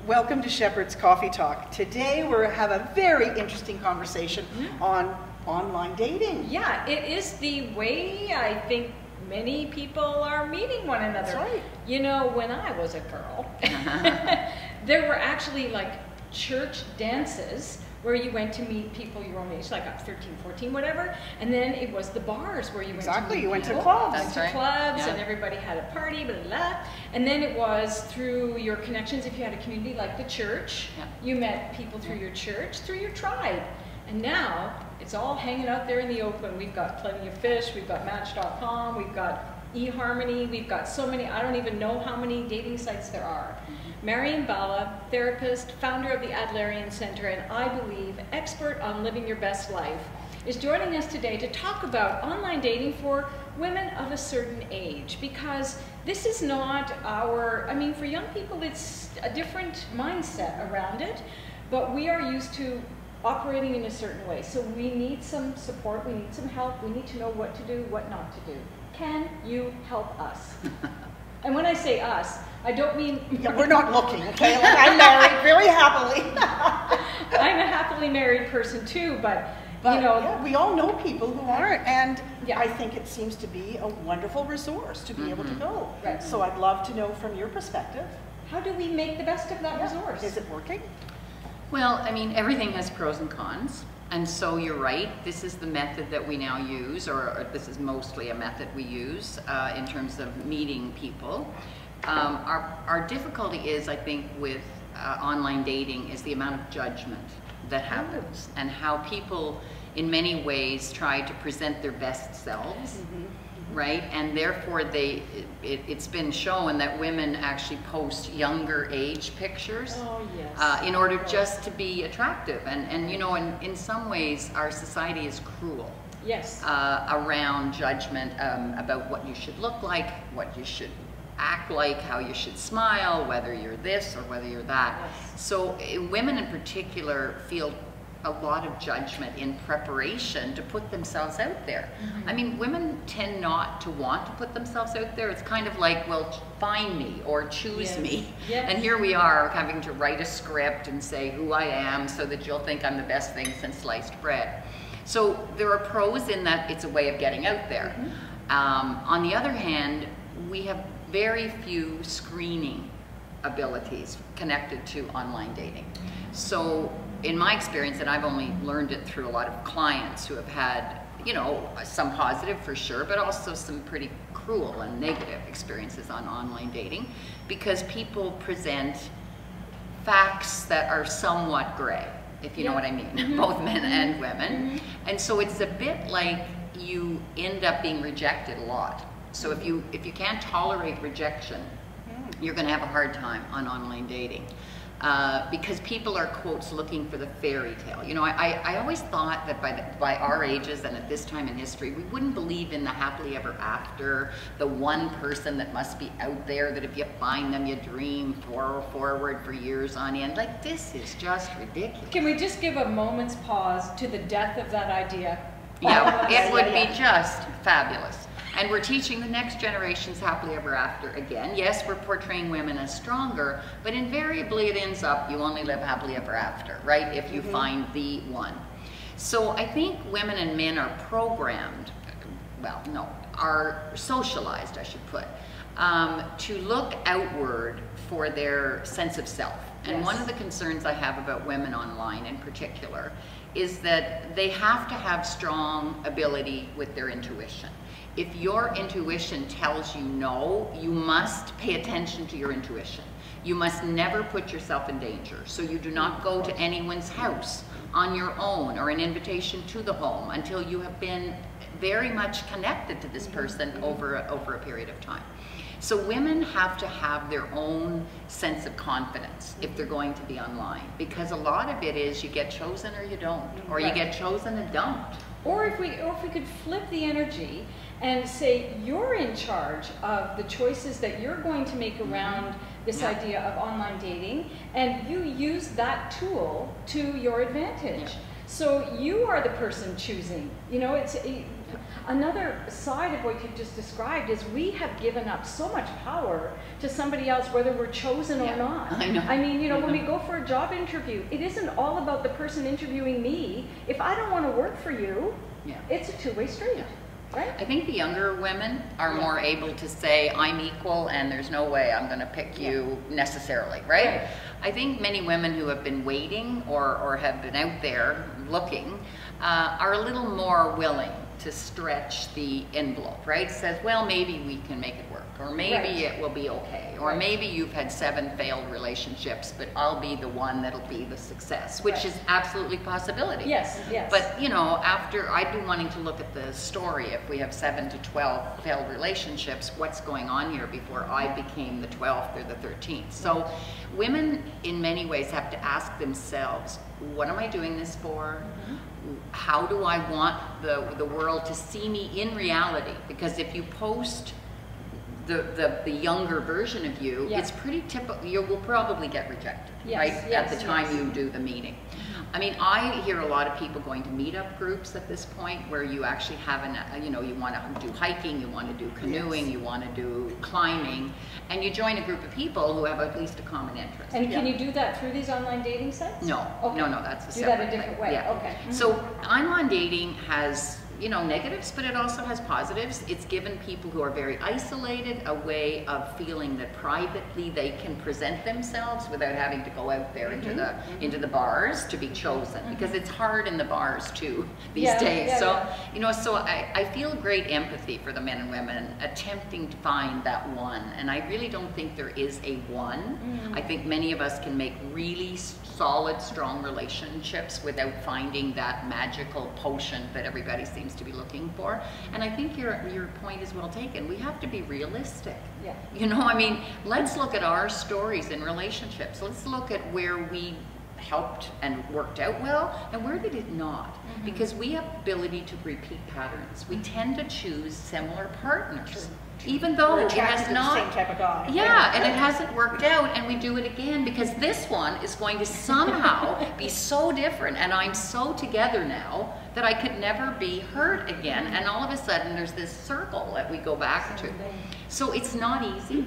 Welcome to Shepherd's Coffee Talk. Today we have a very interesting conversation on online dating. Yeah, it is the way I think many people are meeting one another. That's right. You know, when I was a girl, there were actually like church dances where you went to meet people your own age, like 13, 14, whatever. And then it was the bars where you went to meet you went people. to clubs. Went to clubs, and everybody had a party, blah, blah, blah. And then it was through your connections, if you had a community like the church, you met people through your church, through your tribe. And now, it's all hanging out there in the open. We've got Plenty of Fish, we've got Match.com, we've got eHarmony, we've got so many, I don't even know how many dating sites there are. Marion Balla, therapist, founder of the Adlerian Center, and I believe expert on living your best life, is joining us today to talk about online dating for women of a certain age, because this is not our, I mean, for young people it's a different mindset around it, but we are used to operating in a certain way. So we need some support, we need some help, we need to know what to do, what not to do. Can you help us? And when I say us, I don't mean... Yeah, we're not looking, okay? Like, I'm married very happily. I'm a happily married person too, but you know... Yeah, we all know people who aren't, and I think it seems to be a wonderful resource to be able to go. Right. So I'd love to know from your perspective. How do we make the best of that resource? Is it working? Well, I mean, everything has pros and cons. And so you're right, this is the method that we now use, or this is mostly a method we use in terms of meeting people. Our difficulty is, I think, with online dating is the amount of judgment that happens and how people in many ways try to present their best selves, right? And therefore it's been shown that women actually post younger age pictures in order just to be attractive. And you know, in some ways our society is cruel around judgment about what you should look like, what you should act like, how you should smile, whether you're this or whether you're that. So women in particular feel a lot of judgment in preparation to put themselves out there. I mean, women tend not to want to put themselves out there. It's kind of like, well, find me or choose me. And here we are having to write a script and say who I am so that you'll think I'm the best thing since sliced bread. So there are pros in that it's a way of getting out there. On the other hand, we have very few screening abilities connected to online dating. So in my experience, and I've only learned it through a lot of clients who have had, you know, some positive for sure, but also some pretty cruel and negative experiences on online dating, because people present facts that are somewhat gray, if you know what I mean, both men and women. And so it's a bit like you end up being rejected a lot. So if you can't tolerate rejection, you're going to have a hard time on online dating. Because people are, quotes, looking for the fairy tale. You know, I always thought that by our ages and at this time in history, we wouldn't believe in the happily ever after, the one person that must be out there, that if you find them, you dream forward for years on end. Like, this is just ridiculous. Can we just give a moment's pause to the death of that idea? Yeah, it would be just fabulous. And we're teaching the next generations happily ever after again. Yes, we're portraying women as stronger, but invariably it ends up you only live happily ever after, right? If you find the one. So I think women and men are programmed, well, no, are socialized, I should put, to look outward for their sense of self. And one of the concerns I have about women online in particular is that they have to have strong ability with their intuition. If your intuition tells you no, you must pay attention to your intuition. You must never put yourself in danger. So you do not go to anyone's house on your own or an invitation to the home until you have been very much connected to this person over a period of time. So women have to have their own sense of confidence if they're going to be online, because a lot of it is you get chosen or you don't, or you get chosen and don't. Or if we could flip the energy and say you're in charge of the choices that you're going to make around this idea of online dating, and you use that tool to your advantage. So you are the person choosing. You know, Another side of what you just described is we have given up so much power to somebody else, whether we're chosen or not. I know. I mean, you know, when we go for a job interview, it isn't all about the person interviewing me. If I don't want to work for you, it's a two-way street. Right? I think the younger women are more able to say, I'm equal and there's no way I'm going to pick you necessarily, right? I think many women who have been waiting or have been out there looking are a little more willing to stretch the envelope, right? Says, well, maybe we can make it work, or maybe it will be okay, or maybe you've had 7 failed relationships, but I'll be the one that'll be the success, which is absolutely possibility. Yes, yes. But, you know, after, I'd be wanting to look at the story. If we have 7 to 12 failed relationships, what's going on here before I became the 12th or the 13th? So women, in many ways, have to ask themselves, what am I doing this for? How do I want the world to see me in reality? Because if you post the younger version of you, it's pretty typical. You will probably get rejected, right? At the time you do the meeting. I mean, I hear a lot of people going to meetup groups at this point where you actually have you know, you want to do hiking, you want to do canoeing, you want to do climbing, and you join a group of people who have at least a common interest. And can you do that through these online dating sites? No, no, that's a separate Do that a different way. Okay. So online dating has, you know, negatives, but it also has positives. It's given people who are very isolated a way of feeling that privately they can present themselves without having to go out there into the bars to be chosen, because it's hard in the bars too these days. You know, so I feel great empathy for the men and women attempting to find that one, and I really don't think there is a one. I think many of us can make really solid, strong relationships without finding that magical potion that everybody seems to be looking for. And I think your point is well taken. We have to be realistic. You know, I mean, let's look at our stories in relationships. Let's look at where we helped and worked out well, and where did it not? Because we have ability to repeat patterns. We tend to choose similar partners. Even though it has not, the same type of guy. And it hasn't worked out, and we do it again because this one is going to somehow be so different, and I'm so together now that I could never be hurt again. And all of a sudden, there's this circle that we go back to. So it's not easy.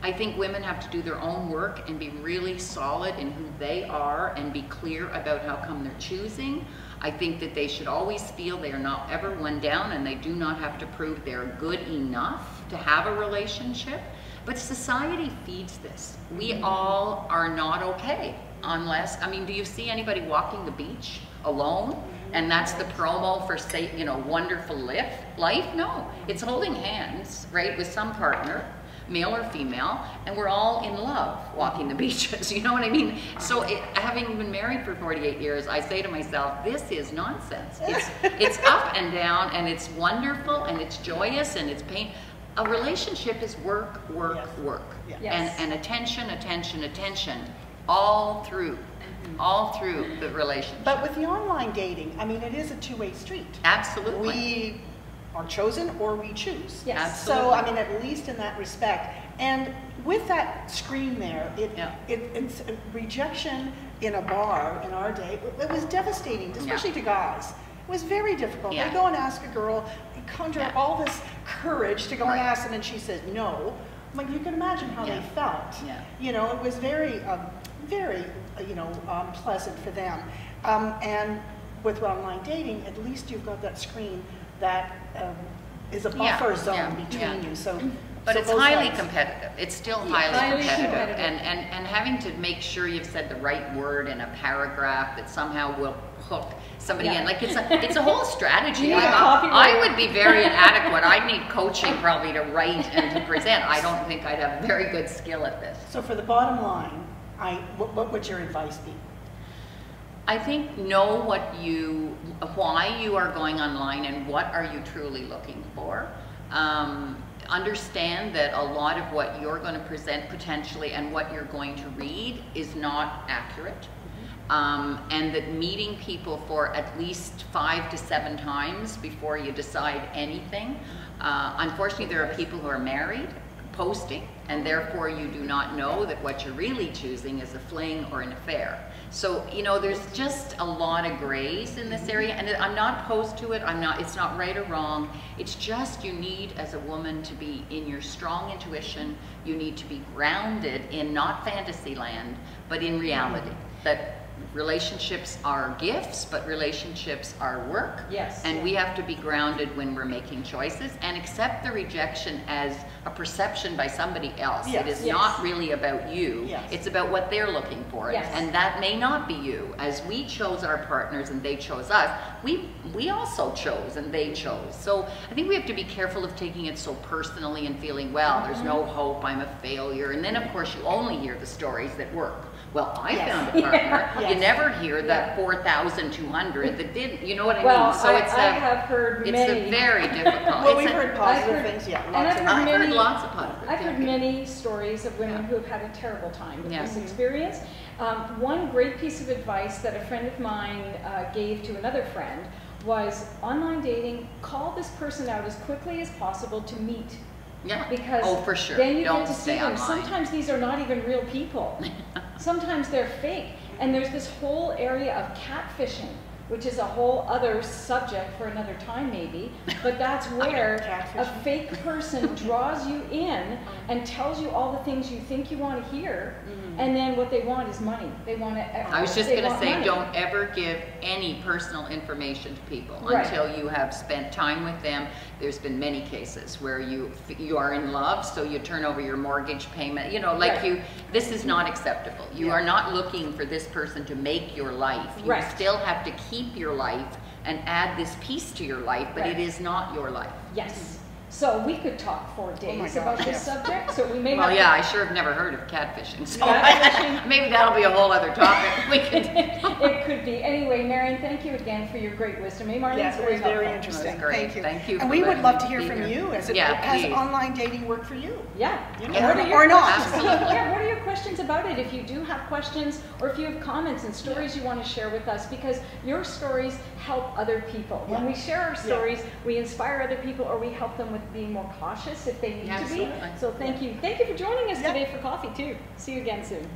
I think women have to do their own work and be really solid in who they are and be clear about how come they're choosing. I think that they should always feel they are not ever one down, and they do not have to prove they're good enough to have a relationship. But society feeds this. We all are not okay unless, I mean, do you see anybody walking the beach alone? And that's the promo for, say, you know, wonderful life? No, it's holding hands, right, with some partner, male or female, and we're all in love walking the beaches, you know what I mean? So having been married for 48 years, I say to myself, this is nonsense. It's up and down, and it's wonderful, and it's joyous, and it's pain. A relationship is work, and attention, all through the relationship. But with the online dating, I mean, it is a two-way street. Absolutely. We are chosen or we choose. Yes. Absolutely. So, I mean, at least in that respect. And with that screen there, it's rejection in a bar in our day, it was devastating, especially to guys. It was very difficult. They go and ask a girl, conjure up all this courage to go and ask, and then she says no. Like, you can imagine how they felt. You know, it was very, very, you know, pleasant for them. And with online dating, at least you've got that screen that is a buffer zone between you. So, but it's highly competitive. It's still highly competitive. And having to make sure you've said the right word in a paragraph that somehow will hook somebody in. Like, it's a whole strategy. I would be very inadequate. I'd need coaching probably to write and to present. I don't think I'd have very good skill at this. So for the bottom line, what would your advice be? I think know why you are going online and what are you truly looking for. Understand that a lot of what you're going to present potentially and what you're going to read is not accurate. And that meeting people for at least 5 to 7 times before you decide anything. Unfortunately, there are people who are married posting, and therefore you do not know that what you're really choosing is a fling or an affair. So, you know, there's just a lot of grays in this area, and I'm not opposed to it. It's not right or wrong. It's just you need, as a woman, to be in your strong intuition. You need to be grounded in not fantasy land, but in reality. That relationships are gifts, but relationships are work. Yes. And we have to be grounded when we're making choices and accept the rejection as a perception by somebody else. Yes. It is Yes. not really about you. Yes. It's about what they're looking for. Yes. And that may not be you. As we chose our partners and they chose us, we also chose and they chose. So I think we have to be careful of taking it so personally and feeling, well, there's no hope, I'm a failure. And then of course you only hear the stories that work. Well, I Yes. found a partner. Yes. You never hear that 4,200 that didn't. You know what I Well, mean? So I have heard it's many. a very difficult. Well, it's we've a- heard positive I've heard- things, yeah. and I've Lots of heard I've heard many- lots of positive. I've heard yeah. many stories of women Yeah. who have had a terrible time with Yeah. this experience. One great piece of advice that a friend of mine gave to another friend was online dating, call this person out as quickly as possible to meet. Yeah. Because oh, for sure. then you Don't get to see stay them. online. Sometimes these are not even real people. Sometimes they're fake. And there's this whole area of catfishing, which is a whole other subject for another time maybe, but that's where a Catfishing. fake person draws you in and tells you all the things you think you want to hear, and then what they want is money. They want to. I was just they going to want say, money. don't ever give any personal information to people Right. until you have spent time with them. There's been many cases where you are in love, so you turn over your mortgage payment. You know, like Right. this is not acceptable. You Yeah. are not looking for this person to make your life. You Right. still have to keep your life and add this piece to your life, but Right. it is not your life. Yes. So we could talk for days about gosh, this yes. subject. So we may Well, have yeah, I sure have never heard of catfishing, so Catfishing. maybe that'll be a whole other topic. We could. It could be. Anyway, Marion, thank you again for your great wisdom. Eh, Marlene? Yes, It's it was very helpful. interesting. That's great. Thank you. Thank you And for we would letting love me to hear be from here. you. Has please. online dating worked for you? Yeah. You know, And what are your or not. questions? Yeah, what are your questions about it? If you do have questions or if you have comments and stories you want to share with us, because your stories help other people. When Yeah. we share our stories, we inspire other people or we help them with being more cautious if they need to be. Absolutely. So thank you. Thank you for joining us Yeah. today for coffee too. See you again soon.